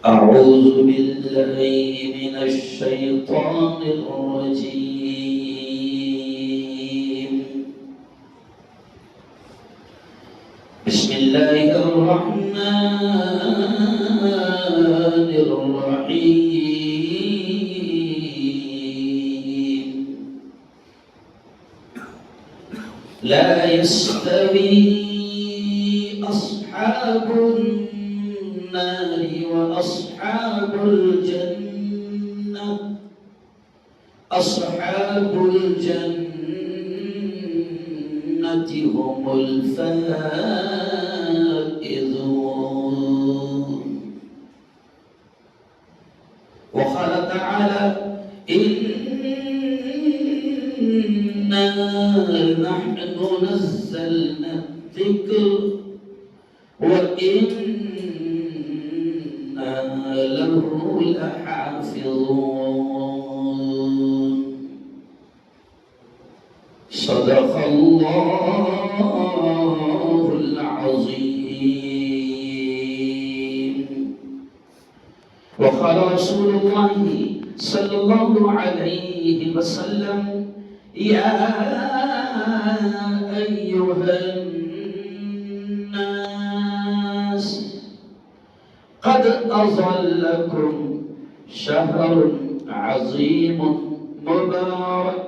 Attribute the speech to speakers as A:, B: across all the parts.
A: أعوذ بالله من الشيطان الرجيم. بسم الله الرحمن الرحيم. لا يستوي أصحاب النار وأصحاب الجنة. أصحاب الجنة هم الفائزون. وقال تعالى: إنا نحن نزلنا الذكر وإنا له لحافظون. صدق الله العظيم. وقال رسول الله صلى الله عليه وسلم: يا أيها الناس قد أظلكم شهر عظيم مبارك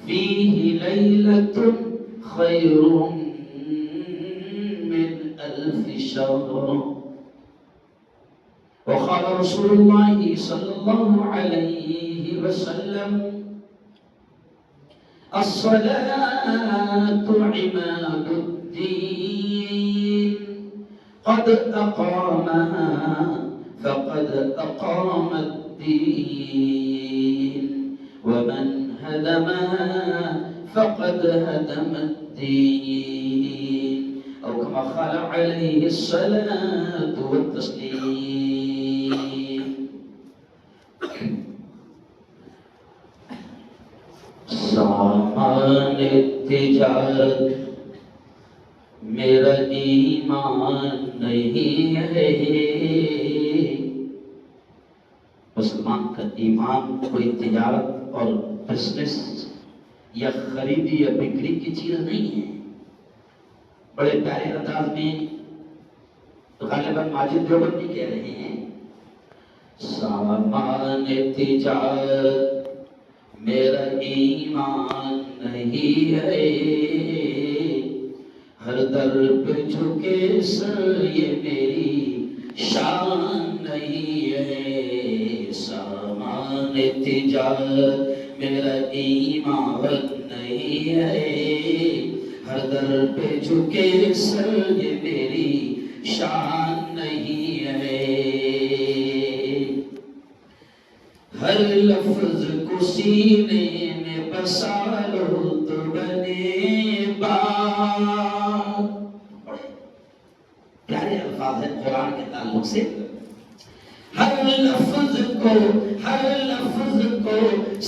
A: فيه ليلة خير من 1000 شهر. وقال رسول الله صلى الله عليه وسلم: الصلاة عماد الدين قد أقامها فقد أقام الدين ومن هدمها فقد هدم الدين، أو كما قال عليه الصلاة والتسليم. سامان تجارت میرا ایمان نہیں ہے. مسلمان کا ایمان کوئی تجارت اور بزنس یا خریدی یا بکری کی چیز نہیں ہے. بڑے پیارے انداز میں غالباً ماجد دیوبندی کہہ رہے ہیں: سامان تجارت میرا ایمان نہیں ہے، ہر در پہ جھکے سر یہ میری شان نہیں ہے. سامان تجارت میرا ایمان نہیں ہے، ہر در پہ جھکے سر یہ میری شان نہیں ہے. ہر لفظ کو سینے میں بسا لو تو بنے بات. پیارے الفاظ ہیں قرآن کے تعلق سے. ہر لفظ کو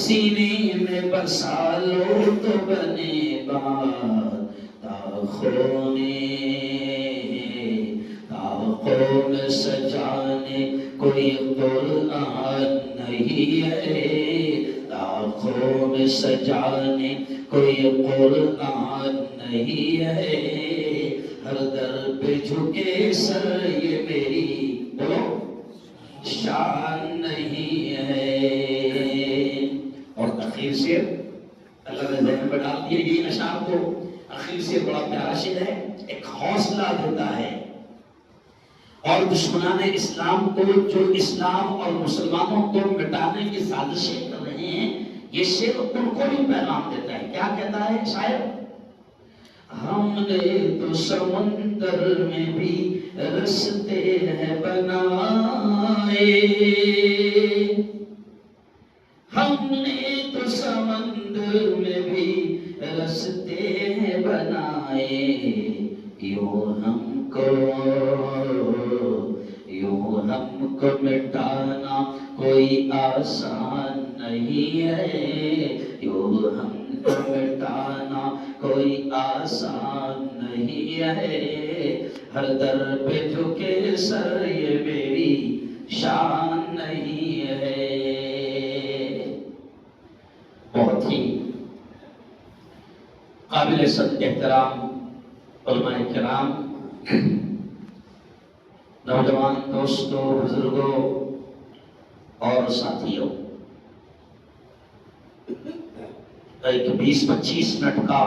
A: سینے میں بسا لو تو بنے بات. تاخوں میں سجانے کوئی قرآن نہیں ہے، تاخوں میں سجانے کوئی قرآن نہیں ہے. ہر در پہ جھکے سر یہ میری بولو شان نہیں ہے. اور اخیر سے اللہ نے ذہن میں ڈال دیا یہ اشعار کو. اخیر سے بڑا پیارا شعر ہے، ایک حوصلہ دیتا ہے. اور دشمنان اسلام کو جو اسلام اور مسلمانوں کو مٹانے کی سازشیں کر رہے ہیں، یہ شعر ان کو بھی پیغام دیتا ہے. کیا کہتا ہے شاعر؟ ہم نے تو سمندر میں بھی رستے ہیں بنائے، ہم نے تو سمندر میں بھی رستے ہیں بنائے. یوں ہم کو مٹانا کوئی آسان نہیں ہے، یوں ہم کو مٹانا کوئی آسان نہیں ہے. ہر در پہ جھکے سر یہ میری شان قابل احترام علماء کرام، نوجوان دوستوں، بزرگوں اور ساتھیوں، ایک 20-25 منٹ کا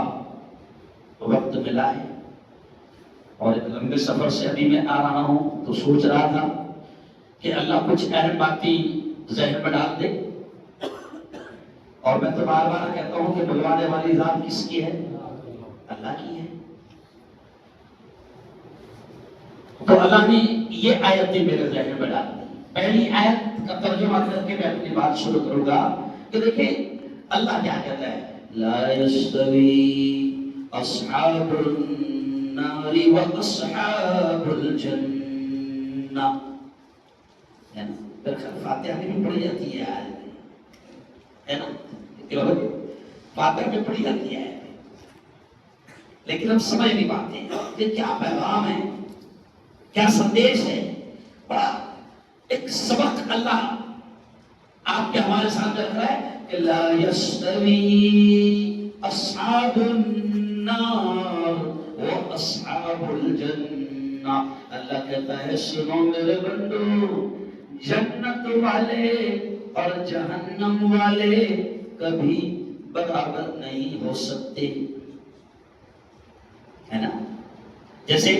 A: وقت ملا ہے اور ایک لمبے سفر سے ابھی میں آ رہا ہوں تو سوچ رہا تھا کہ اللہ کچھ اہم باتیں ذہن میں ڈال دے، اور میں تو بار بار کہتا ہوں کہ بلوانے والی ذات کس کی ہے؟ اللہ کی ہے۔ تو اللہ نے یہ آیتیں میرے ذہن میں ڈال دی۔ پہلی آیت کا ترجمہ کر کے میں اپنی بات شروع کروں گا کہ دیکھیں اللہ کیا کہتا ہے، لا يستوي اصحاب النار واصحاب الجنہ، فاتحہ میں بھی پڑھی جاتی ہے نا، فاتحہ میں پڑھی جاتی ہے، لیکن ہم سمجھ نہیں پاتے کہ کیا پیغام ہے، کیا سندیش ہے۔ بڑا ایک سبق اللہ آپ کے ہمارے سامنے رکھ رہا ہے کہ لا يستوي اصحاب النار و اصحاب الجنہ۔ اللہ کہتا ہے سنو میرے بندو، جنت والے اور جہنم والے کبھی برابر نہیں ہو سکتے، ہے نا؟ جیسے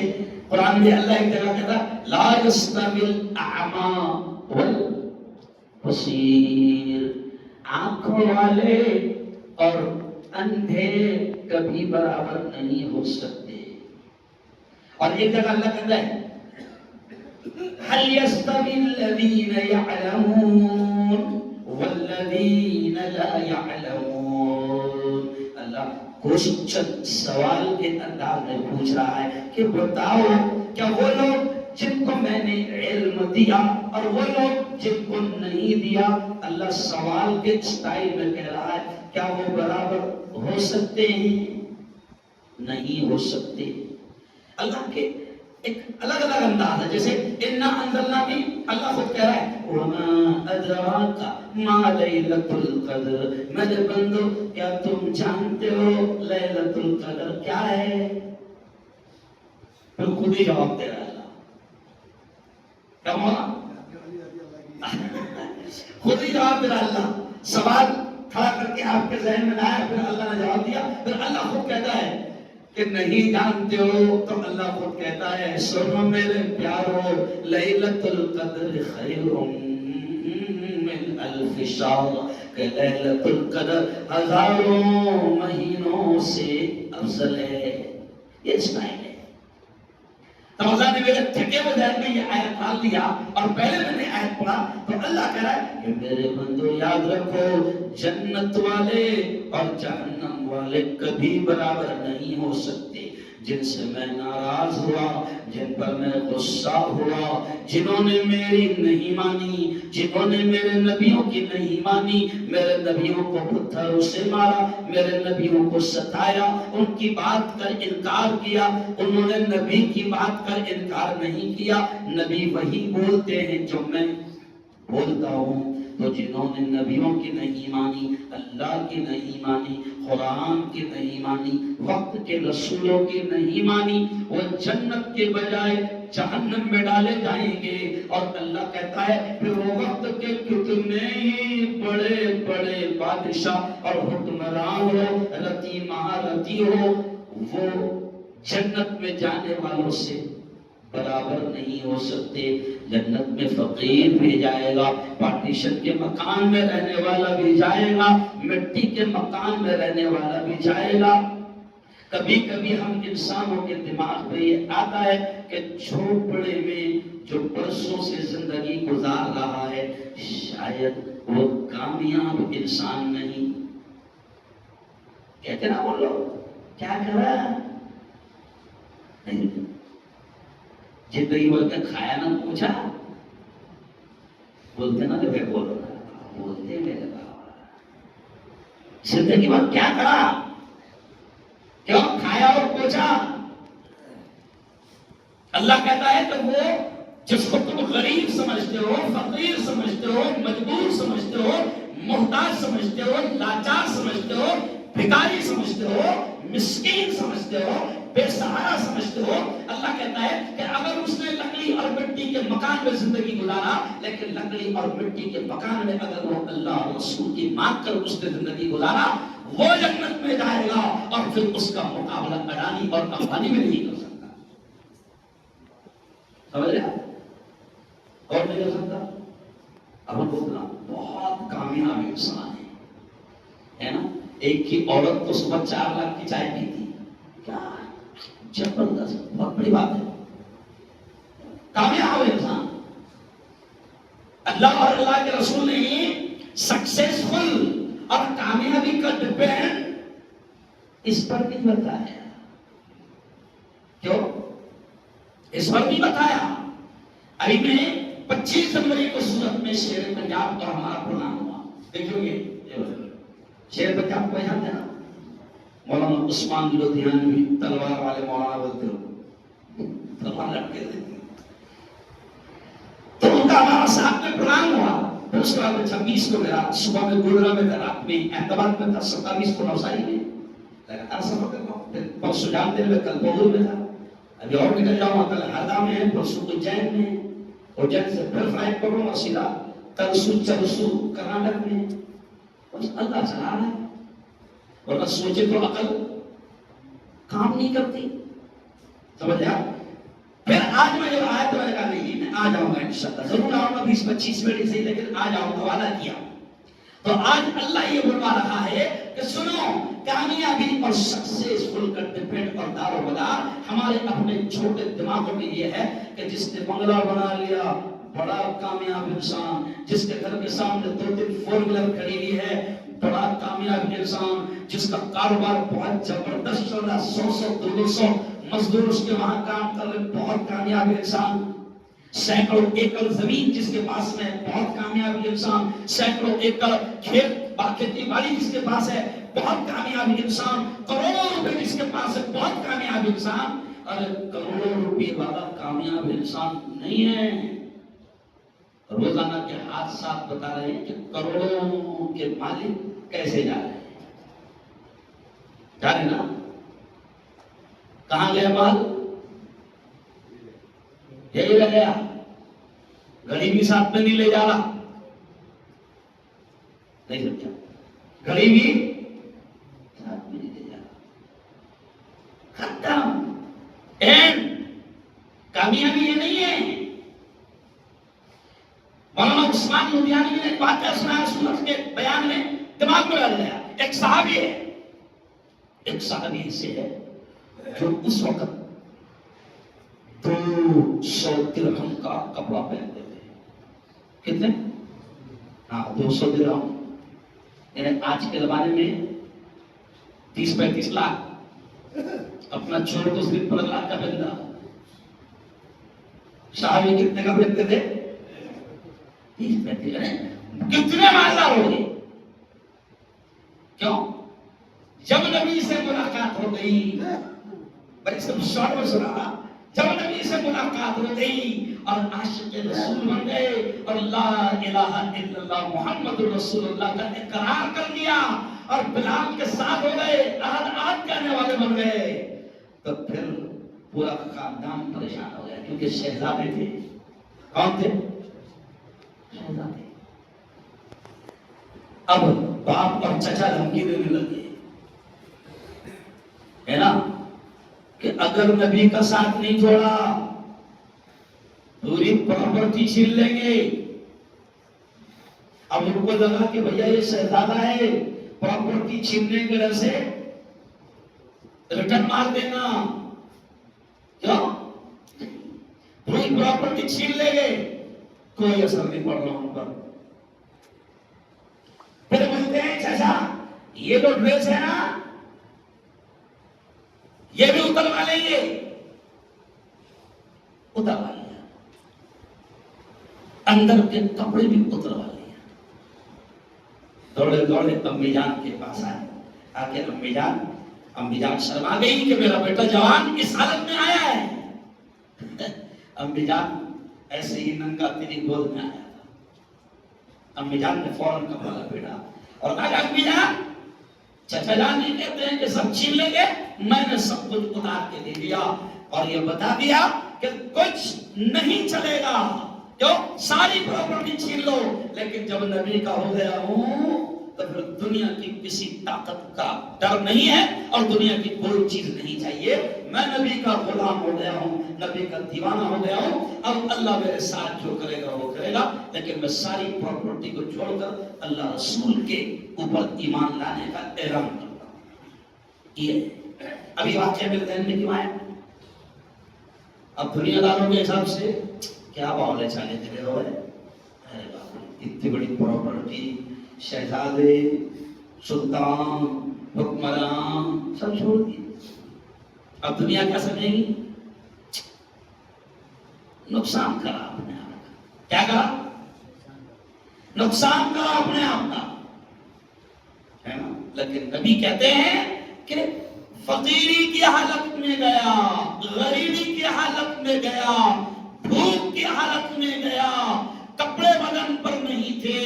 A: قرآن میں اللہ ایک جگہ کہتا ہے لا يستوي الاعمى والبصیر، آنکھوں والے اور اندھے کبھی برابر نہیں ہو سکتے۔ اور ایک جگہ اللہ کہتا ہے هل يستوي الذين يعلمون والذين لا يعلمون۔ اللہ کچھ سوال کے انداز میں پوچھ رہا ہے کہ بتاؤ کیا وہ لوگ جن کو میں نے علم دیا اور وہ لوگ جن کو نہیں دیا، اللہ سوال کے اسٹائل میں کہہ رہا ہے کیا وہ برابر ہو سکتے ہیں؟ نہیں ہو سکتے۔ اللہ کے ایک الگ الگ انداز ہے، جیسے انا انزلنا بھی اللہ خود کہہ رہا ہے وما ادراک ما لیلۃ القدر، میرے بندو کیا تم جانتے ہو لیلۃ القدر کیا ہے؟ پھر خود ہی جواب دے رہا ہے اللہ، کیا ہوا؟ خود ہی جواب دے رہا ہے اللہ، سوال کھڑا کر کے آپ کے ذہن میں لایا، پھر اللہ نے جواب دیا، پھر اللہ خود کہتا ہے کہ نہیں جانتے ہو تو اللہ خود کہتا ہے سنو میرے پیارو، لیلۃ القدر خیر من الف شہر، کہ لیلۃ القدر ہزاروں مہینوں سے افضل ہے۔ یہ اسٹائل ہے۔ تو اللہ نے میرے تھکے ہوئے ذہن میں یہ آیت ڈال دیا، اور پہلے میں نے آیت پڑھا تو اللہ کہہ رہا ہے کہ میرے بندو یاد رکھو جنت والے اور جہنم والے کبھی برابر نہیں ہو سکتے۔ جن سے میں ناراض ہوا، جن پر میں غصہ ہوا، جنہوں نے میری نہیں مانی، جنہوں نے میرے نبیوں کی نہیں مانی، میرے نبیوں کو پتھروں سے مارا، میرے نبیوں کو ستایا، ان کی بات کا انکار کیا، انہوں نے نبی کی بات کا انکار نہیں کیا۔ نبی وہی بولتے ہیں جو میں بولتا ہوں۔ تو جنہوں نے نبیوں کی نہیں مانی، اللہ کی نہیں مانی، قرآن کی نہیں مانی، وقت کے رسولوں کی نہیں مانی، وہ جنت کے بجائے جہنم میں ڈالے جائیں گے۔ اور اللہ کہتا ہے پھر وہ وقت کے کتنے ہی بڑے بڑے بادشاہ اور حکمران ہو، رتی مہارتی ہو، وہ جنت میں جانے والوں سے برابر نہیں ہو سکتے۔ جنت میں فقیر بھی جائے گا، پارٹیشن کے مکان میں رہنے والا بھی جائے گا، مٹی کے مکان میں رہنے والا بھی جائے گا۔ کبھی کبھی ہم انسانوں کے دماغ میں یہ آتا ہے کہ جھوپڑے میں جو برسوں سے زندگی گزار رہا ہے شاید وہ کامیاب انسان نہیں۔ کہتے نا وہ لوگ کیا کر رہا ہے، زندگی بول کے کھایا نہ پوچھا، بولتے نا جو ہے بولو نا، بولتے میرے بابا زندگی بھر کیا کرا، کیوں کھایا اور پوچھا۔ اللہ کہتا ہے کہ وہ جس کو تم غریب سمجھتے ہو، فقیر سمجھتے ہو، مجبور سمجھتے ہو، محتاج سمجھتے ہو، لاچار سمجھتے ہو، بھکاری سمجھتے ہو، مسکین سمجھتے ہو، بے سہارا سمجھتے ہو، اللہ کہتا ہے کہ اگر اس نے لکڑی اور مٹی کے مکان میں زندگی گزارا، لیکن لکڑی اور مٹی کے مکان میں اگر وہ اللہ اور رسول کی مانگ کر اس نے زندگی گزارا، وہ جنت میں جائے گا، اور پھر اس کا مقابلہ اڈانی اور امبانی میں نہیں کر سکتا. سمجھ رہے اور نہیں کر سکتا. اب بولنا بہت کامیاب انسان ہے نا. ایک کی عورت تو صبح 4 لاکھ کی چائے پیتی، کیا زبردست، بہت بڑی بات ہے. کامیاب انسان. اللہ اور اللہ کے رسول نے سکسیسفل اور کامیابی کا ڈپینڈ اس پر بھی بتایا. کیوں اس پر بھی بتایا؟ ابھی میں 25 جنوری کو سورت میں شیر پنجاب اور ہمارا پروگرام ہوا. دیکھو یہ شیر پنجاب کو جانتے ہیں نا، مولانا عثمان لدھیانوی، تلوار والے مولانا بولتے ہو، تلوار لٹکے تھے. تو ان کا ہمارا ساتھ میں پروگرام ہوا. پھر اس کے بعد 26 کو میرا صبح میں گلرا میں تھا، رات میں احتماد میں تھا، 27 کو نوساری میں لگاتار سفر کر رہا ہوں. پھر پرسوں جانتے ہوئے کل بہور میں تھا. ابھی اور نکل جاؤں، کل ہردا میں ہے، پرسوں اجین میں، اجین سے پھر فلائٹ پکڑوں گا سیدھا تلسو چلسو کرناٹک میں. بس اللہ چلا رہا ہے، ورنہ سوچے تو عقل کام نہیں کرتی. سمجھ آ. پھر آج میں جب آیا تو میں نے کہا نہیں، میں آ جاؤں گا انشاءاللہ، ضرور آؤں گا 20-25 منٹ سے، لیکن آ جاؤں گا، وعدہ کیا. تو آج اللہ یہ بلوا رہا ہے کہ سنو، کامیابی اور سکسیسفل کا ڈپینڈ اور دار و مدار ہمارے اپنے چھوٹے دماغوں میں یہ ہے کہ جس نے بنگلہ بنا لیا بڑا کامیاب انسان، جس کے گھر کے سامنے 2-3 فور ویلر کھڑی ہوئی ہے بڑا کامیاب انسان، جس کا کاروبار بہت زبردست چل رہا، 100-200 مزدور اس کے وہاں کام کر رہے، بہت کامیاب انسان. سینکڑوں ایکڑ زمین جس کے پاس میں، بہت کامیاب انسان. سینکڑوں ایکڑ کھیت کھیتی باڑی جس کے پاس ہے، بہت کامیاب انسان. کروڑوں روپے جس کے پاس ہے، بہت کامیاب انسان. ارے کروڑوں روپے والا کامیاب انسان نہیں ہے. روزانہ کے حادثات بتا رہے ہیں کہ کروڑوں کے مالک کیسے جا رہے ہیں. جا رہے نا، کہاں گیا مال؟ یہی رہ گیا. گھڑی بھی ساتھ میں نہیں لے جا رہا. نہیں سمجھا؟ گھڑی بھی ساتھ میں نہیں لے جا رہا. ختم. اینڈ کامیابی یہ نہیں ہے. مولانا عثمان لدھیانوی نے ایک واقعہ سنایا سورت کے بیان میں، دماغ میں ڈال گیا. ایک صحابی ہے، ایک صحابی سے ہے جو اس وقت 200 درہم کا کپڑا پہنتے تھے. کتنے؟ ہاں 200 درہم، یعنی آج کے زمانے میں 30-35 لاکھ. اپنا چھوڑ تو صرف 15 لاکھ کا پہنتا. صحابی کتنے کا پہنتے تھے؟ 30-35. کتنے مالدار ہو گئے. کیوں؟ جب نبی سے ملاقات ہو گئی، بڑی سب شارٹ میں سنا، جب نبی سے ملاقات ہو گئی اور عاشق رسول بن گئے اور لا الہ الا اللہ محمد رسول اللہ کا اقرار کر دیا اور بلال کے ساتھ ہو گئے، آہد کہنے والے بن گئے، تو پھر پورا خاندان پریشان ہو گیا، کیونکہ شہزادے تھے. کون تھے؟ شہزادے. اب باپ اور چچا دھمکی دینے لگے، ہے نا، کہ اگر نبی کا ساتھ نہیں چھوڑا پوری پراپرٹی چھین لیں گے. اب ان کو لگا کہ بھیا یہ شہزادہ ہے، پراپرٹی چھیننے کی وجہ سے ریٹرن مار دینا. کیوں؟ پوری پراپرٹی چھین لیں گے، کوئی اثر نہیں پڑ رہا ان پر. پھر بولتے ہیں چچا یہ جو ڈریس ہے نا یہ بھی اتروا لیں گے. اتروا لیا، اندر کے کپڑے بھی اتروا لیا. دوڑے دوڑے امی جان کے پاس آئے، آ کے امی جان شرما گئی کہ میرا بیٹا جوان اس حالت میں آیا ہے. امی جان ایسے ہی ننگا تیری گود میں آیا تھا. امی جان نے فوراً کپڑا لپیٹا اور کہا امی جان چچا جان یہ کہتے ہیں کہ سب چھین لیں گے، میں نے سب کچھ اتار کے دے دیا اور یہ بتا دیا کہ کچھ نہیں چلے گا، کیوں؟ ساری پراپرٹی چھین لو، لیکن جب نبی کا ہو گیا ہوں تو پھر دنیا کی کسی طاقت کا ڈر نہیں ہے اور دنیا کی کوئی چیز نہیں چاہیے۔ میں نبی کا غلام ہو گیا ہوں، نبی کا دیوانہ ہو گیا ہوں، اب اللہ میرے ساتھ جو کرے گا وہ کرے گا، لیکن میں ساری پراپرٹی کو چھوڑ کر اللہ رسول کے اوپر ایمان لانے کا اعلان کرتا ہوں۔ یہ ابھی واقعہ میرے ذہن میں کیوں آیا؟ اب دنیا داروں کے حساب سے کیا بولے چالے دے رہے ہوئے، ارے باپ، اتنی بڑی پراپرٹی، شہزادے، سلطان، حکمران سب چھوڑ دیے۔ اب دنیا کیا سمجھے گی؟ نقصان کرا اپنے آپ کا۔ کیا کرا؟ نقصان کرا اپنے آپ کا، ہے نا؟ لیکن نبی کہتے ہیں کہ فقیری کی حالت میں گیا، غریبی کی حالت میں گیا، بھوک کی حالت میں گیا، کپڑے بدن پر نہیں تھے،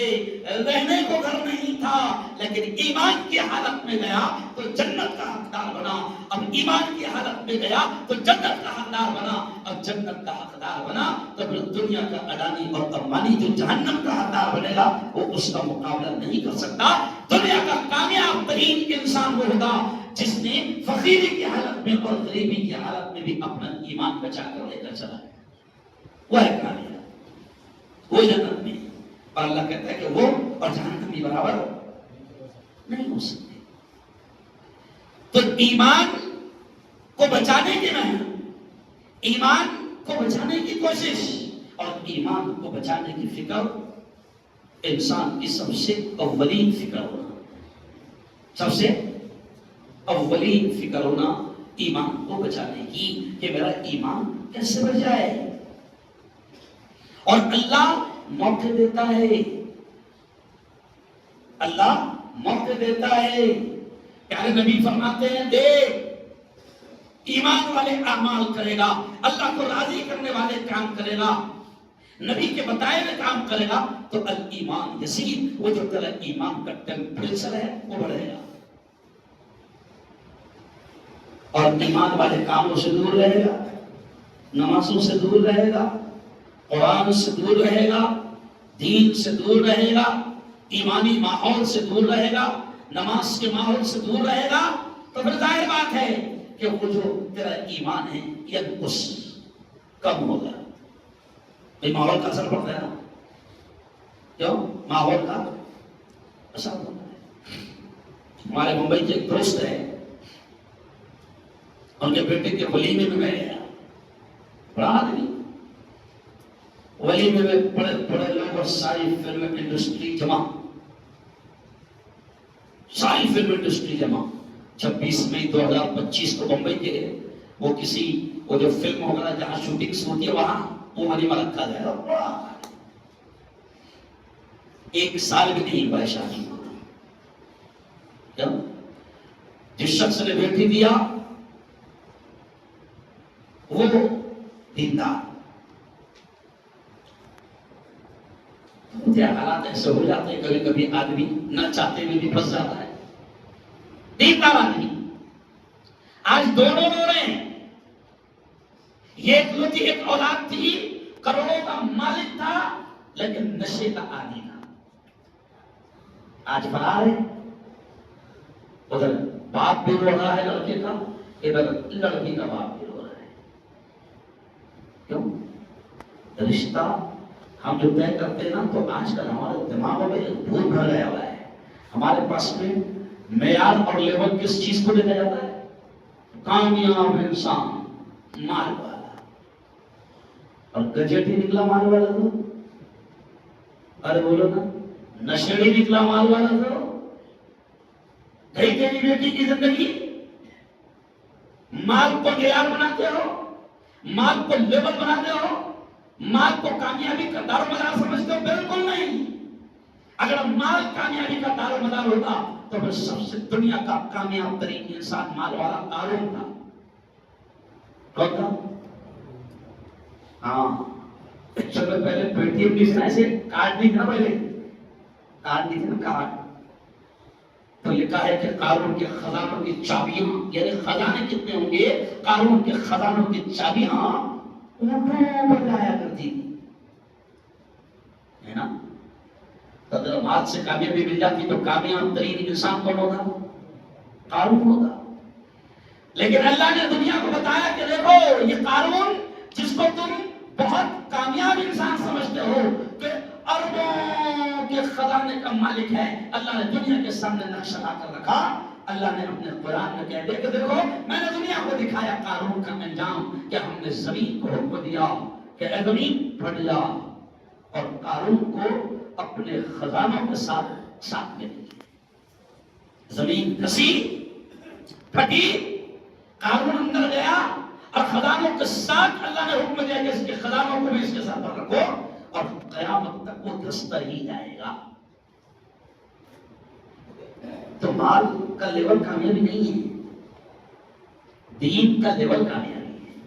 A: رہنے کو گھر نہیں تھا، لیکن ایمان کی حالت میں گیا تو جنت کا حقدار بنا۔ اب ایمان کی حالت میں گیا تو جنت کا حقدار بنا، اب جنت کا حقدار بنا تو پھر دنیا کا اڈانی اور امبانی جو جہنم کا حقدار بنے گا وہ اس کا مقابلہ نہیں کر سکتا۔ دنیا کا کامیاب ترین انسان وہ ہوگا جس نے فقیری کی حالت میں اور غریبی کی حالت میں بھی اپنا ایمان بچا کر لے کر چلا ہے، وہ ہے کامیاب، وہ جنت میں۔ اور اللہ کہتا ہے کہ وہ اور جہنمی برابر نہیں ہو سکتے۔ تو ایمان کو بچانے کی محنت، ایمان کو بچانے کی کوشش اور ایمان کو بچانے کی فکر انسان کی سب سے اولین فکر ہونا، سب سے اولین فکر ہونا ایمان کو بچانے کی، کہ میرا ایمان کیسے بچ جائے۔ اور اللہ موقع دیتا ہے، اللہ موقع دیتا ہے۔ پیارے نبی فرماتے ہیں دیکھ، ایمان والے اعمال کرے گا، اللہ کو راضی کرنے والے کام کرے گا، نبی کے بتائے ہوئے کام کرے گا تو الایمان یزید، وہ جو تیرا ایمان کا ٹیمپریچر ہے وہ بڑھے گا، اور ایمان والے کاموں سے دور رہے گا، نمازوں سے دور رہے گا، قرآن سے دور رہے گا، دین سے دور رہے گا، ایمانی ماحول سے دور رہے گا، نماز کے ماحول سے دور رہے گا، تو پھر ظاہر بات ہے کہ وہ جو تیرا ایمان ہے یہ اس کم ہوگا۔ ماحول کا اثر پڑتا ہے نا، کیوں؟ ماحول کا اثر پڑتا ہے۔ ہمارے ممبئی کے ایک دوست ہے، ان کے بیٹے کے ولیمے میں گئے ہیں، بڑا آدمی، ولیمے میں بڑے بڑے لوگ اور ساری فلم انڈسٹری جمع، ساری فلم انڈسٹری جمع۔ 26 مئی 2025 کو بمبئی کے وہ کسی وہ جو فلم وغیرہ جہاں شوٹنگ ہوتی ہے وہاں وہ ولیمہ رکھا جائے گا۔ ایک سال بھی نہیں ہوا شادی کو، جس شخص نے بیٹی دیا وہ دیندار، حالات ایسے ہو جاتے ہیں کبھی کبھی آدمی نہ چاہتے ہوئے بھی پھنس جاتا ہے۔ دیندار آدمی، آج دونوں رو رہے ہیں۔ یہ اکلوتی ایک اولاد تھی، کروڑوں کا مالک تھا، لیکن نشے کا عادی تھا۔ آج فرار ہے، ادھر باپ بھی رو رہا ہے لڑکے کا، ادھر لڑکی کا باپ بھی رو رہا ہے۔ کیوں؟ رشتہ ہم جو طے کرتے ہیں نا، تو آج کل ہمارے دماغوں میں بھول بھر گیا ہوا ہے۔ ہمارے پاس میں معیار اور لیول کس چیز کو دیکھا جاتا ہے؟ کامیاب انسان مال والا، اور گجٹی نکلا مال والا تو، ارے بولو نا، نشیڑی نکلا مال والا تو گئی تیری بیٹی کی زندگی۔ مال کو معیار بناتے ہو، مال کو لیول بناتے ہو، مال کو کامیابی کا دار و مدار سمجھتے ہو؟ بالکل نہیں۔ اگر مال کامیابی کا دار و مدار ہوتا تو پھر سب سے دنیا کا کامیاب ترین انسان مال والا قارون تھا۔ کون تھا؟ ہاں، سب سے پہلے پے ٹی ایم کی ایسے کارڈ نہیں تھا، پہلے کارڈ نہیں تھا، کارڈ تو لکھا ہے کہ قارون کے خزانوں کی چابیاں، یعنی خزانے کتنے ہوں گے، قارون کے خزانوں کی چابیاں اونٹوں پر لایا کرتی تھی، ہے نا؟ اگر ہاتھ سے کامیابی مل جاتی تو کامیاب ترین انسان کون ہوگا؟ قارون ہوگا۔ لیکن اللہ نے دنیا کو بتایا کہ دیکھو یہ قارون جس کو تم بہت کامیاب انسان سمجھتے ہو کہ اربوں کے خزانے کا مالک ہے، اللہ نے دنیا کے سامنے نقشہ لا کر رکھا۔ اللہ نے اپنے قرآن میں کہہ دیا کہ دیکھو میں نے دنیا کو دکھایا قارون کا انجام، کہ ہم نے زمین کو حکم دیا کہ اے زمین پھٹ جا، اور قارون کو اپنے خزانوں کے ساتھ میں دی۔ زمین کسی پھٹی، قارون اندر گیا اور خزانوں کے ساتھ اللہ نے حکم دیا کہ اس کے خزانوں کو بھی اس کے ساتھ پر رکھو، اور قیامت تک وہ دستہ ہی جائے گا۔ تو مال کا لیول کامیابی نہیں ہے، دین کا لیول کامیابی ہے،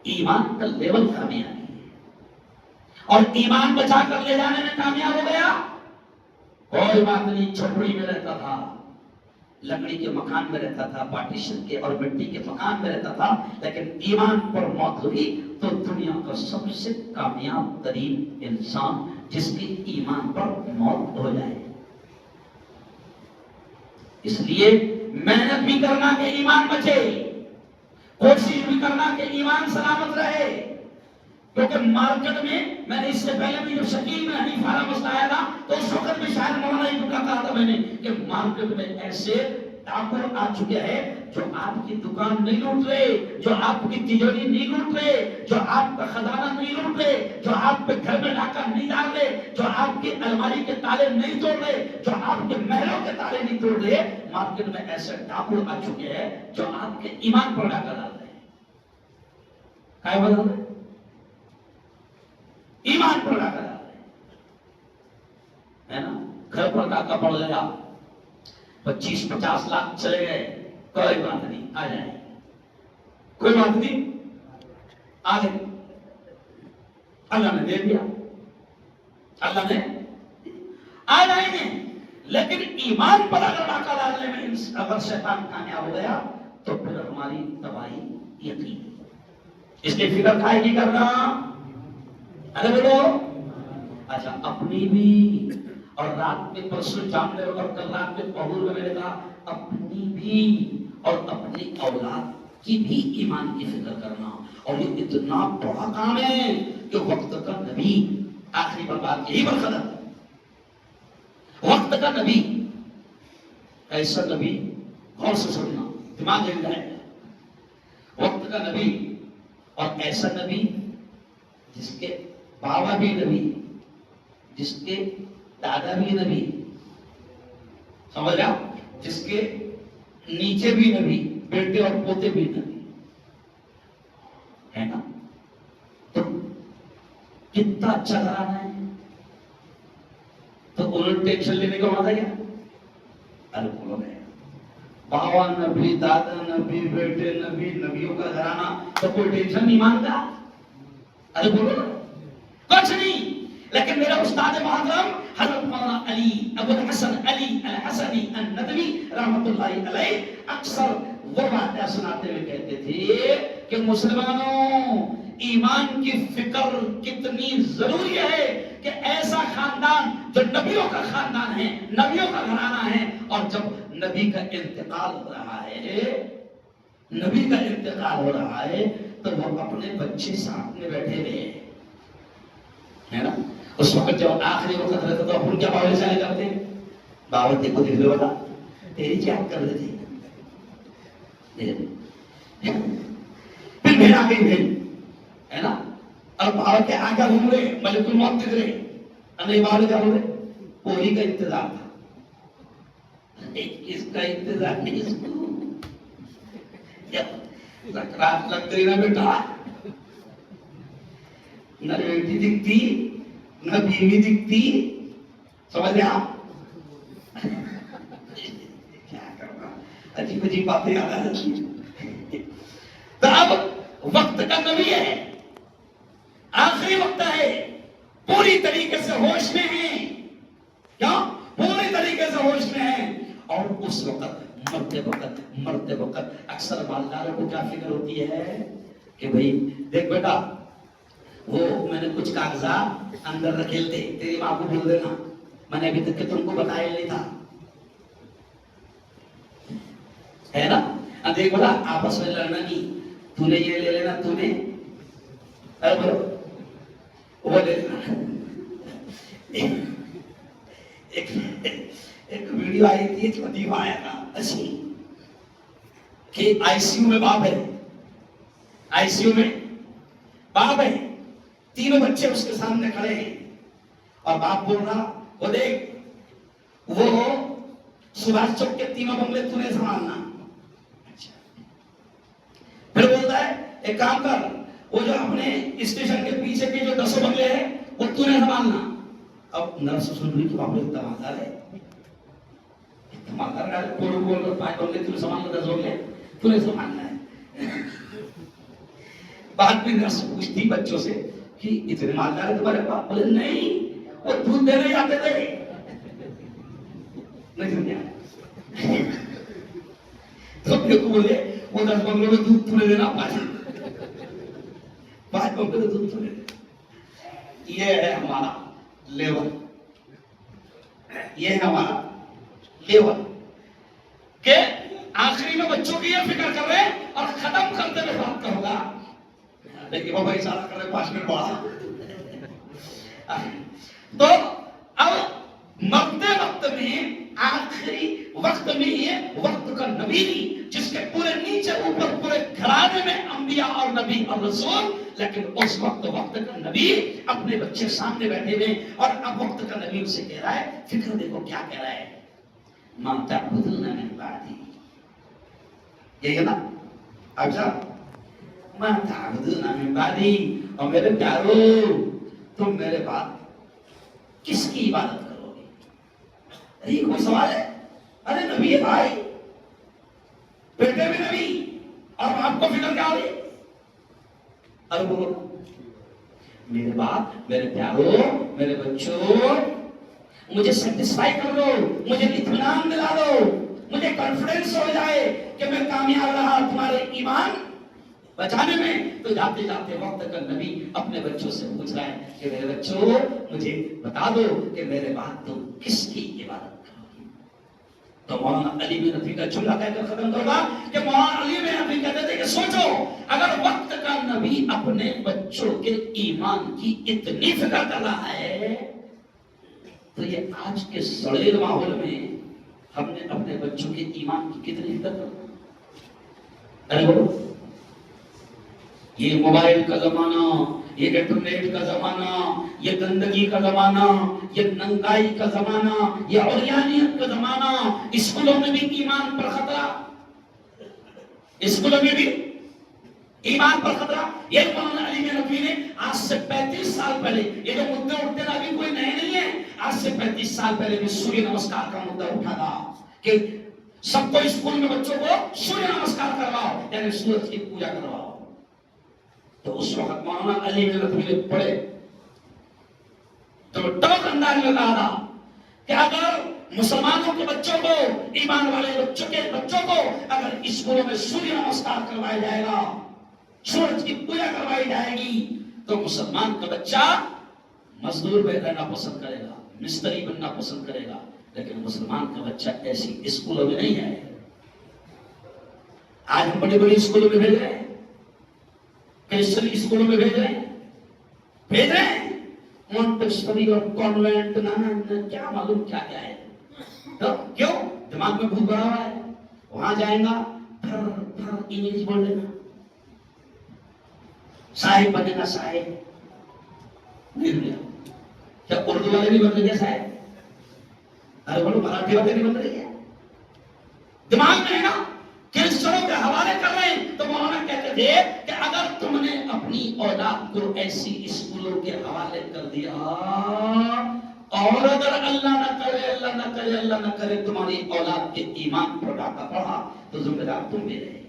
A: ایمان کا لیول کامیابی ہے۔ اور ایمان بچا کر لے جانے میں کامیاب ہو گیا، کوئی بات نہیں، چھپڑی میں رہتا تھا، لکڑی کے مکان میں رہتا تھا، پارٹیشن کے اور مٹی کے مکان میں رہتا تھا، لیکن ایمان پر موت ہوئی تو دنیا کا سب سے کامیاب ترین انسان جس کی ایمان پر موت ہو جائے۔ اس لیے محنت بھی کرنا کہ ایمان بچے، کوشش بھی کرنا کہ ایمان سلامت رہے، کیونکہ مارکیٹ میں نے اس سے پہلے بھی جب شکیل میں حنیف والا مسئلہ آیا تھا تو اس وقت بھی شاید مولانا ہی کہا تھا میں نے کہ مارکیٹ میں ایسے ڈاکو آ چکے ہیں جو آپ کی دکان نہیں لوٹ رہے، جو آپ کی تجوری نہیں لوٹ رہے، جو آپ کا خزانہ نہیں لوٹ رہے، جو آپ کے گھر میں ڈاکہ نہیں ڈال رہے، جو آپ کی الماری کے تالے نہیں توڑ رہے، جو آپ کے محلوں کے تالے نہیں توڑ رہے، مارکیٹ میں ایسے ڈاکو آ چکے ہیں جو آپ کے ایمان پر ڈاکہ ڈال رہے ہیں۔ کیا بدل رہے؟ ایمان پر ڈاکہ ڈال رہے ہیں، ہے نا؟ گھر پر ڈاکہ پڑ گیا، 25-50 لاکھ چلے گئے، کوئی بات نہیں، آ جائیں، کوئی بات نہیں، آ گئے، اللہ نے دے دیا، اللہ نے آ جائیں گے۔ لیکن ایمان پر اگر ڈاکہ ڈالنے میں اگر شیطان کامیاب ہو گیا تو پھر ہماری تباہی یقین۔ اس کی فکر کھائے گی کرنا، ارے بولو، اچھا اپنی بھی، اور رات میں پرسوں جامنے اور کل رات میں پہور میں میں نے کہا اپنی بھی اور اپنی اولاد کی بھی ایمان کی فکر کرنا، اور یہ اتنا بڑا کام ہے کہ وقت کا نبی، آخری بات یہی پر ختم، وقت کا نبی، ایسا نبی، غور سے سننا، دماغ ہل جائے گا، وقت کا نبی اور ایسا نبی جس کے بابا بھی نبی، جس کے دادا بھی نبی، سمجھ رہا، جس کے نیچے بھی نبی، بیٹے اور پوتے بھی نبی، ہے نا؟ تو کتنا اچھا گھرانا ہے، تو انہوں نے ٹینشن لینے کا مطلب کیا؟ ارے بولو گئے بابا نبی، دادا نبی، بیٹے نبی، نبیوں کا گھرانا، تو کوئی ٹینشن نہیں مانگتا؟ ارے بولو کچھ نہیں۔ لیکن میرا استاد محترم حضرت مولانا علی ابو الحسن علی الحسنی الندوی رحمۃ اللہ علیہ اکثر وہ باتیں سناتے ہوئے کہتے تھے کہ مسلمانوں، ایمان کی فکر کتنی ضروری ہے کہ ایسا خاندان جو نبیوں کا خاندان ہے، نبیوں کا گھرانہ ہے، اور جب نبی کا انتقال ہو رہا ہے، نبی کا انتقال ہو رہا ہے تو وہ اپنے بچے ساتھ میں بیٹھے ہوئے ہیں نا۔ اس وقت جب آخری وقت رہتا تو اپن کیا باولی چالے کرتے ہیں؟ باوت دیکھو دیکھ لو بتا تیری کیا کر رہے تھے، پھر بھیڑ آ گئی، بھیڑ ہے نا، اور باوت کے آگے گھوم رہے، ملک الموت دکھ رہے، نہیں باولی کیا ہو رہے، پوری کا انتظار تھا، اس کا انتظار نہیں، اس کو رات لگ گئی نا بیٹا، نہ بیٹی دکھتی نہ بیوی دکھتی، سمجھ رہے آپ؟ کیا کرنا، عجیب عجیب باتیں یاد آ جاتی ہیں۔ تو اب وقت کا نبی ہے، آخری وقت ہے، پوری طریقے سے ہوش میں ہیں، کیا پوری طریقے سے ہوش میں ہیں، اور اس وقت مرتے وقت اکثر مالداروں کو کیا فکر ہوتی ہے کہ بھئی دیکھ بیٹا وہ میں نے کچھ کاغذات اندر رکھے تھے، تیری ماں کو بول دینا میں نے ابھی تک کہ تم کو بتایا نہیں تھا، ہے نا؟ دیکھ بولا آپس میں لڑنا نہیں، تو نے یہ لے لینا، تو نے وہ لے لینا۔ ایک ویڈیو آئی تھی چھوٹی بھائی کا اچھی کہ آئی سی یو میں باپ ہے، آئی سی یو میں باپ ہے، تینوں بچے اس کے سامنے کھڑے ہیں اور باپ بول رہا وہ دیکھ وہ سبھاش چوک کے تینوں بنگلے تو نے سنبھالنا، پھر بولتا ہے ایک کام کر وہ جو اپنے اسٹیشن کے پیچھے کے جو 10 بنگلے ہیں وہ تو نے سنبھالنا۔ اب نرس سن رہی کہ باپ ایک دماغدار ہے، دماغدار کا بول رہا 5 بنگلے تو نے سنبھالنا، 10 بنگلے تو نے سنبھالنا ہے۔ بعد میں نرس پوچھتی بچوں سے کہ اتنے مالدار ہے تمہارے باپ؟ بولے نہیں وہ دودھ دینے جاتے تھے، نہیں سمجھا؟ تو اپنے کو بولے وہ 10 بنگلوں میں دودھ تو نے دینا، 5 بنگلوں میں دودھ تو نے دینا۔ یہ ہے ہمارا لیول، یہ ہے ہمارا لیول کہ آخری میں بچوں کی یہ فکر کر رہے ہیں اور ختم کرتے ہوئے بات کا ہوگا لیکن بابا اشارہ کر رہے 5 منٹ بڑھا۔ تو اب مرتے وقت میں آخری وقت میں یہ وقت کا نبی جس کے پورے نیچے اوپر پورے گھرانے میں انبیاء اور نبی اور رسول، لیکن اس وقت کا نبی اپنے بچے سامنے بیٹھے ہوئے اور اب وقت کا نبی اسے کہہ رہا ہے، فکر دیکھو کیا کہہ رہا ہے، مَا تَعْبُدُونَ مِن بَعْدِي، یہ ہے نا اب صاحب مَا تَعْبُدُونَ مِن بَعْدِي، اور میرے پیارو تم میرے بعد کس کی عبادت کرو گے؟ یہ کوئی سوال ہے؟ ارے نبی بھائی، بیٹے بھی نبی اور آپ کو فکر کیا ہو رہی؟ ارے بولو میرے باپ، میرے پیارو، میرے بچوں، مجھے سیٹسفائی کر دو، مجھے اطمینان دلا دو، مجھے کانفیڈنس ہو جائے کہ میں کامیاب رہا تمہارے ایمان بچانے میں۔ تو جاتے جاتے وقت کا نبی اپنے بچوں سے پوچھ رہا ہے کہ میرے بچوں مجھے بتا دو کہ میرے بعد تم کس کی عبادت کرو گے؟ تو مولانا علی بن نبی کا جملہ کہہ کر ختم کروں گا کہ مولانا علی بن نبی کہتے تھے کہ سوچو اگر وقت کا نبی اپنے بچوں کے ایمان کی اتنی فکر کر رہا ہے تو یہ آج کے سڑے ماحول میں ہم نے اپنے بچوں کے ایمان کی کتنی فکر کر؟ ارے بولو یہ موبائل کا زمانہ، یہ انٹرنیٹ کا زمانہ، یہ گندگی کا زمانہ، یہ ننگائی کا زمانہ، یہ عریانیت کا زمانہ، اسکولوں میں بھی ایمان پر خطرہ، اسکولوں میں بھی ایمان پر خطرہ۔ یہ مولانا علی بن نبی نے آج سے 35 سال پہلے، یہ جو مدعے اٹھتے نا ابھی کوئی نئے نہیں ہے، آج سے 35 سال پہلے بھی سوریہ نمسکار کا مدعا اٹھا تھا کہ سب کو اسکول میں بچوں کو سوریہ نمسکار کرواؤ، یعنی سورج کی پوجا کرواؤ۔ تو اس وقت مولانا علی بن نبی نے پڑھے تو ٹوک انداز میں کہا تھا کہ اگر مسلمانوں کے بچوں کو، ایمان والے بچوں کے بچوں کو اگر اسکولوں میں سوریہ نمسکار کروایا جائے گا، سورج کی پوجا کروائی جائے گی، تو مسلمان کا بچہ مزدور میں رہنا پسند کرے گا، مستری بننا پسند کرے گا، لیکن مسلمان کا بچہ ایسی اسکولوں میں نہیں ہے۔ آج ہم بڑی بڑی اسکولوں میں بھیج رہے ہیں، کرسچن اسکولوں میں بھیج رہے ہیں مونٹیسوری اور کانوینٹ، کیا معلوم کیا کیا ہے۔ تو کیوں؟ دماغ میں بھوک بھرا ہوا ہے، وہاں جائیں گا پھر انگلش بول لینا، صاحب بنے گا، صاحب نہیں بنے گا، کیا اردو والے نہیں بن رہے صاحب؟ ارے بولو مراٹھی والے نہیں بن رہی ہے، دماغ میں ہے نا، کرسچنوں کے حوالے کر رہے ہیں۔ تو مولانا کہتے تھے کہ اگر تم نے اپنی اولاد کو ایسی اسکولوں کے حوالے کر دیا اور اگر اللہ نہ کرے اللہ نہ کرے اللہ نہ کرے تمہاری اولاد کے ایمان پر ڈاکہ پڑا تو ذمہ دار تم بھی رہے،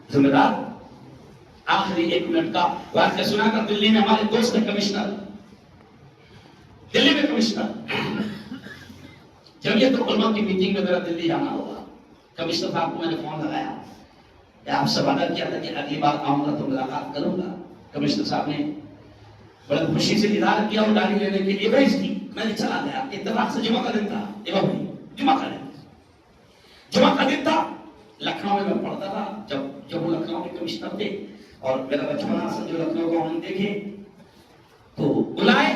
A: ذمہ دار۔ آخری 1 منٹ کا واقعہ سنا کر، دلی میں ہمارے دوست کمشنر، دلی میں کمشنر جمعیت العلماء کی میٹنگ میں میرا دلی جانا ہوا، کمشنر صاحب کو میں نے فون لگایا کہ آپ سے وعدہ کیا تھا کہ اگلی بار آؤں گا تو ملاقات کروں گا۔ کمشنر صاحب نے بڑے خوشی سے اظہار کیا اور گاڑی لینے کے لیے بھیج دی۔ میں نے چلا گیا، اتفاق سے جمعہ کا دن تھا، جمعہ کا دن تھا۔ لکھنؤ میں پڑھتا تھا جب وہ لکھنؤ کے کمشنر تھے، اور میرا بچپن حسن جو لکھنؤ کا انہوں نے دیکھے تو بلائے۔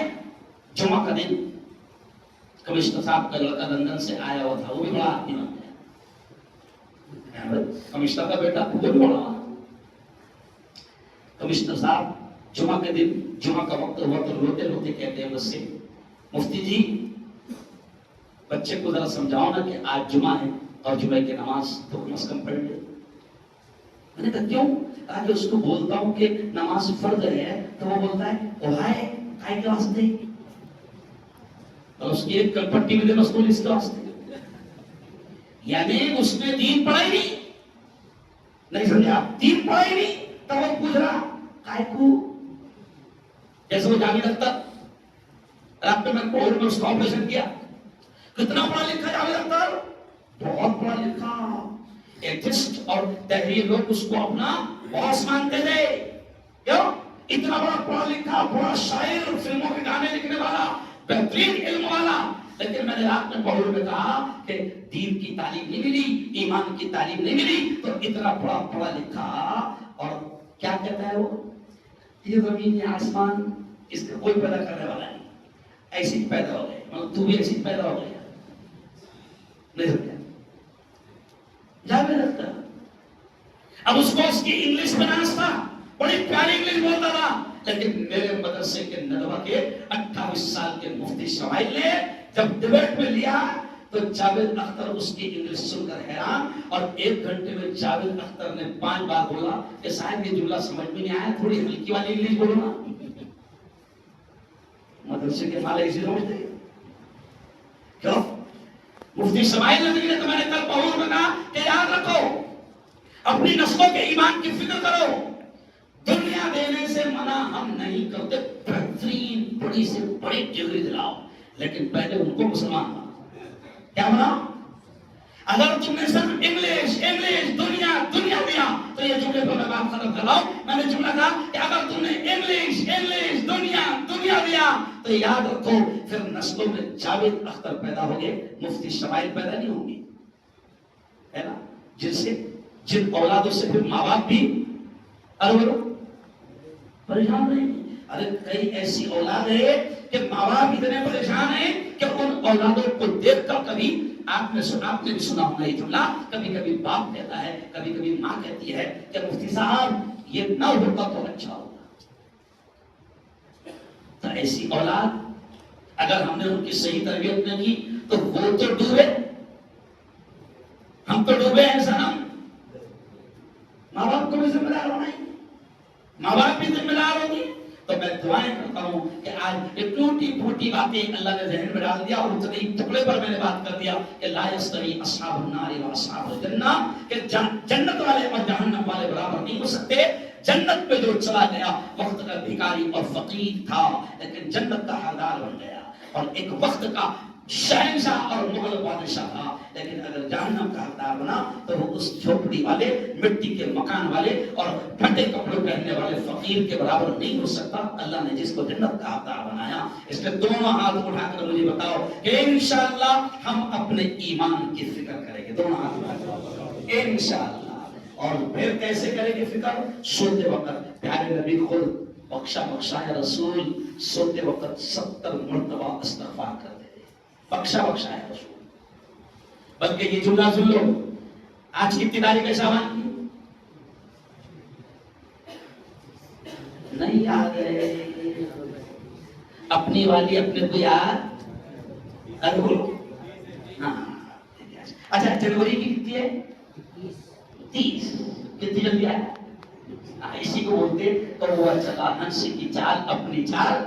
A: جمعہ کا دن کمشنر صاحب کا لڑکا لندن سے آیا ہوا تھا، وہ بھی بڑا آدمی بن گیا، کمشنر کا بیٹا وہ بھی بڑا۔ کمشنر صاحب جمعہ کے دن، جمعہ کا وقت ہوا تو روتے روتے کہتے ہیں مجھ سے، مفتی جی بچے کو ذرا سمجھاؤ نا کہ آج جمعہ ہے اور جمعہ کی نماز تو کم از کم پڑھ لے۔ میں نے کہا کیوں؟ کہا کہ اس کو بولتا ہوں کہ نماز فرض ہے تو وہ بولتا ہے اوہائے کائے کے واسطے، اور اس کی ایک کلپٹی میں دے مسئول اس کے واسطے، یعنی اس نے دین پڑھائی نہیں سمجھا، دین پڑھائی نہیں، تو وہ پوچھ رہا کائے کو، جیسے وہ جاوید اختر رات میں کوہر میں اس کا آپریشن کیا، کتنا پڑھا لکھا جاوید اختر، بہت پڑھا لکھا، ایتھسٹ اور تحریر لوگ اس کو اپنا باس مانتے تھے، کیوں؟ اتنا بڑا پڑھا لکھا، بڑا شاعر، فلموں کے گانے لکھنے والا، بہترین علم والا، لیکن میں نے رات میں بہور میں کہا کہ دین کی تعلیم نہیں ملی، ایمان کی تعلیم نہیں ملی، تو اتنا بڑا پڑھا لکھا، اور کیا کہتا ہے وہ، یہ زمین یہ آسمان اس کا کوئی پیدا کرنے والا نہیں، ایسی پیدا ہو گئے، مطلب تو بھی ایسی پیدا ہو گیا، نہیں سمجھا جا میں رکھتا۔ اب اس کو اس کی انگلش میں ناز تھا، بڑی پیاری انگلش بولتا تھا، لیکن میرے مدرسے کے ندوہ کے 28 سال کے مفتی شمائل نے جب ڈیبیٹ میں لیا تو جاوید اختر اس کی انگلش سن کر حیران، اور 1 گھنٹے میں جاوید اختر نے 5 بار بولا کہ صاحب یہ جملہ سمجھ میں نہیں آیا، تھوڑی ہلکی والی انگلش بولو نا۔ مدرسے کے مالے اسی سمجھتے ہیں کیوں؟ مفتی شمائل نے تو میں نے کل بہور میں کہا کہ یاد رکھو اپنی نسلوں کے ایمان کی فکر کرو، دنیا دینے سے منع ہم نہیں کرتے، بہترین بڑی سے بڑی ڈگری دلاؤ، لیکن پہلے ان کو مسلمان بنا۔ کیا بنا؟ اگر تم نے صرف انگلش دنیا دیا تو یہ جملے پر میں بات ختم کر رہا ہوں۔ میں نے جملہ کہا کہ اگر تم نے انگلش دنیا دیا تو یاد رکھو پھر نسلوں میں جاوید اختر پیدا ہو گئے، مفتی شمائل پیدا نہیں ہوں گی، ہے نا، جن اولادوں سے پھر ماں باپ بھی پریشان نہیں۔ ارے کئی ایسی اولاد ہے کہ ماں باپ اتنے پریشان ہیں کہ ان اولادوں کو دیکھ کر کبھی آپ نے بھی سنا ہوگا یہ جملہ، کبھی کبھی باپ کہتا ہے، کبھی کبھی ماں کہتی ہے کہ مفتی صاحب یہ نہ ہوتا تو اچھا ہوگا۔ تو ایسی اولاد اگر ہم نے ان کی صحیح تربیت نہ کی تو وہ تو ڈوبے، ہم تو ڈوبے ہیں صنم۔ ماں باپ کو بھی ذمہ دار ہونا ہے، ماں باپ بھی ذمہ دار ہوگی۔ تو میں دعائیں کرتا ہوں کہ آج ایک ٹوٹی پھوٹی باتیں اللہ نے ذہن میں ڈال دیا، اور اتنے ٹکڑے پر میں نے بات کر دیا کہ لا یستوی اصحاب النار و اصحاب الجنہ، کہ جنت والے اور جہنم والے برابر نہیں ہو سکتے۔ جنت پہ جو چلا گیا وقت کا بھکاری اور فقیر تھا، لیکن جنت کا حقدار بن گیا، اور ایک وقت کا شہنشاہ اور مغل بادشاہ تھا، لیکن اگر جہنم کا حقدار بنا تو وہ اس جھوپڑی والے، مٹی کے مکان والے اور پھٹے کپڑے پہننے والے فقیر کے برابر نہیں ہو سکتا۔ اللہ نے جس کو جنت کا حقدار بنایا، اس میں دونوں ہاتھ اٹھا کر مجھے بتاؤ کہ انشاءاللہ ہم اپنے ایمان کی فکر کریں گے، دونوں ہاتھ اٹھا کر انشاءاللہ۔ اور پھر کیسے کریں گے فکر؟ سوتے وقت پیارے نبی خود بخشا ہے رسول، سوتے وقت 70 مرتبہ استغفار کرتے تھے، بخشا ہے رسول۔ بلکہ یہ جملہ سن لو، آج کی ابتدائی کا شابان کی نہیں یاد ہے، اپنی والی اپنے کو یاد، ارے بولو ہاں۔ اچھا جنوری کی کتنی ہے؟ 30، کتنی جلدی آئے؟ اسی کو بولتے تو وہ چلا ہنس کی چال اپنی چال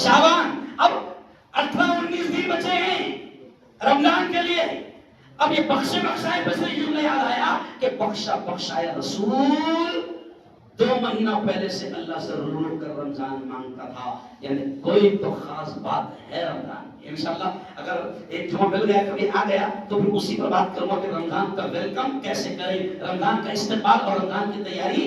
A: شابان۔ اب 18-19 دن بچے ہیں رمضان کے لیے۔ اب یہ بخشائے پہ سے یہ جملہ یاد آیا کہ بخشا ہے رسول 2 مہینہ پہلے سے اللہ سے رو رو کر رمضان مانگتا تھا. یعنی کوئی تو خاص بات ہے رمضان. انشاءاللہ اگر ایک جمعہ مل گیا کبھی آ گیا تو پھر اسی پر بات کروں گا کہ رمضان کا ویلکم کیسے کریں, رمضان کا استقبال اور رمضان کی تیاری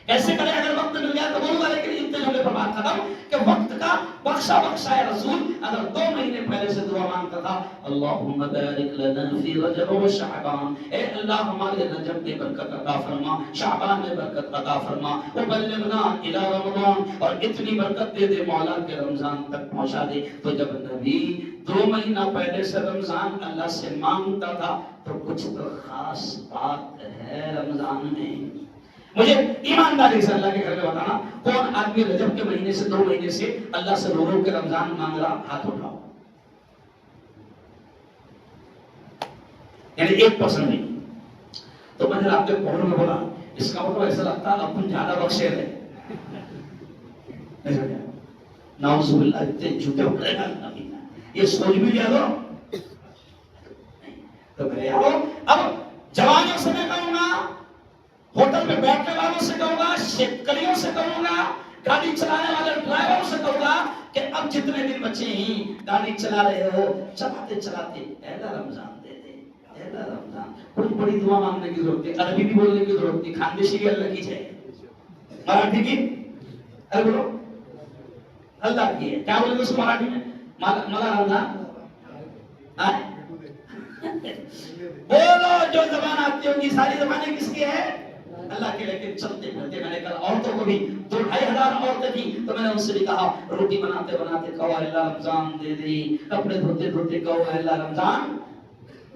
A: کیسے کریں. اگر وقت مل گیا تو بولوں گا, لیکن اتنے جملے پر بات ختم کہ وقت کا بخشا ہے رسول اگر 2 مہینے پہلے سے دعا مانگتا تھا, اللہم بارک لنا فی رجب و شعبان, اے اللہ ہمارے رجب میں برکت عطا فرما, شعبان میں برکت عطا فرما, وبلغنا الی رمضان, اور اتنی برکت دے دے مولا کہ رمضان تک پہنچا دے. تو جب نبی 2 مہینہ پہلے سے رمضان اللہ سے مانگتا تھا تو کچھ تو خاص بات ہے رمضان میں. مجھے ایمانداری سے اللہ کے گھر میں بتانا, کون آدمی رجب کے مہینے سے 2 مہینے سے اللہ سے رو رو کے رمضان مانگ رہا, ہاتھ اٹھاؤ. یعنی 1% نہیں. تو میں نے آپ کے پہلو میں بولا, اس کا مطلب ایسا لگتا ہے اپن زیادہ بخشے رہے. نعوذ باللہ, اتنے جھوٹے پڑے گا یہ سوچ بھی لیا دو. تو میرے یارو, اب جوانوں سے میں کہوں گا, ہوٹل میں بیٹھنے والوں سے کہوں گا, شیکریوں سے کہوں گا, گاڑی چلانے والے ڈرائیوروں سے کہوں گا کہ اب جتنے دن بچے ہیں گاڑی چلا رہے ہو, چلاتے چلاتے پہلا رمضان دے دے, پہلا رمضان. کچھ بڑی دعا مانگنے کی ضرورت ہے, عربی بھی بولنے کی ضرورت نہیں, خاندیشی بھی اللہ کی ہے, مراٹھی کی ارے بولو اللہ کی ہے. کیا بولیں گے اس مراٹھی میں؟ ملا رمضان بولو, جو زبان آتی ہوگی ساری زبانیں کس کی ہے؟ اللہ کے. لیکن چلتے پھرتے میں نے کل عورتوں کو بھی 2-2,500 عورتیں تھی تو میں نے ان سے بھی کہا, روٹی بناتے بناتے کہو اللہ رمضان دے دے, کپڑے دھوتے دھوتے کہو اللہ رمضان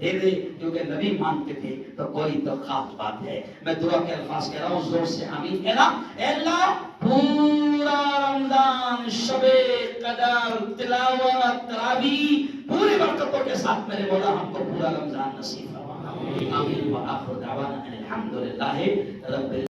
A: دے دے, کیونکہ نبی مانگتے تھے تو کوئی تو خاص بات ہے. میں دعا کے الفاظ کہہ رہا ہوں, زور سے آمین کہنا. اے اللہ پورا رمضان شب قدر تلاوت تراویح پوری برکتوں کے ساتھ میرے مولا ہم کو پورا رمضان نصیب فرما. آمین. وآخر دعوانا ان الحمد للہ رب